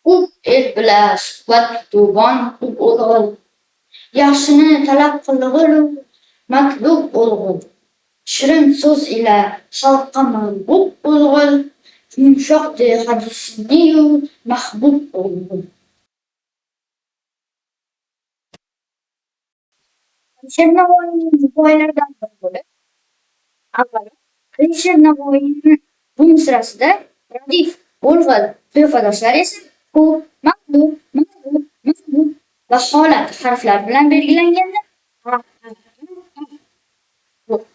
Ko'p el bilan suhbat tutubon o'g'il. Yaxshini talab qilg'il, matlub o'lg'il. Shirin so'z ila xalqqa mahbub o'lg'il. Yumshoqdi hadisini-yu mahbub o'lg'il. Alisher Navoiyning hikoyalaridan biri bo'lib, avvalo Alisher Navoiyning bu misrasida radif, o'lg'il qiyofadoshlar esa ko'p, matlub, mahbub, mahbub va holat harflar bilan belgilanganda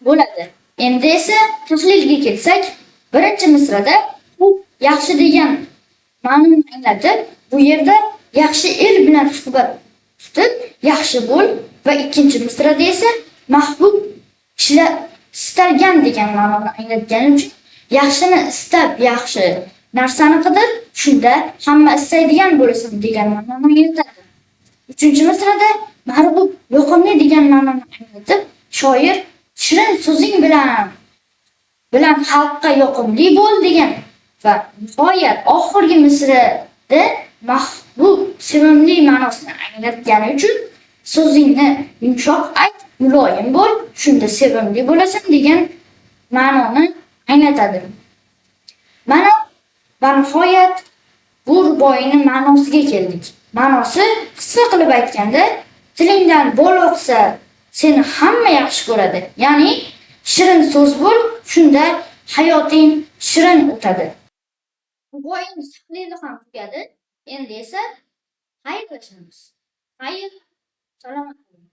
bo'ladi. Endi esa tahlilga kelsak, birinchi misrada u yaxshi degan ma'noni anglatib, bu yerda yaxshi er bilan suhbat tutib, yaxshi bo'l va ikkinchi misrada esa mahbub kishilar istalgan degan ma'noni anglatgani uchun yaxshini istab, yaxshi narsani qidir, shunda hamma istaydigan bo'lasan degan ma'noni anglatadi. Uchinchi misrada mahbub yoqimli degan ma'noni anglatib, shoir shirin so'zing bilan xalqqa yoqimli bo'l degan va nihoyat oxirgi misrada mahbub sevimli ma'nosini anglatgani uchun so'zingni yumshoq ayt, muloyim bo'l, shunda sevimli bo'lasan degan ma'noni anglatadi. Mana va nihoyat bu ruboiyning ma'nosiga keldik. Ma'nosi qisqa qilib aytganda, tilingdan bol oqsa seni hamma yaxshi ko'radi. Ya'ni shirin so'z bo'l, shunda hayoting shirin o'tadi. Ruboiyning tahlili ham tugadi. Endi esa xayrlashamiz. Xayr, salomat bo'ling.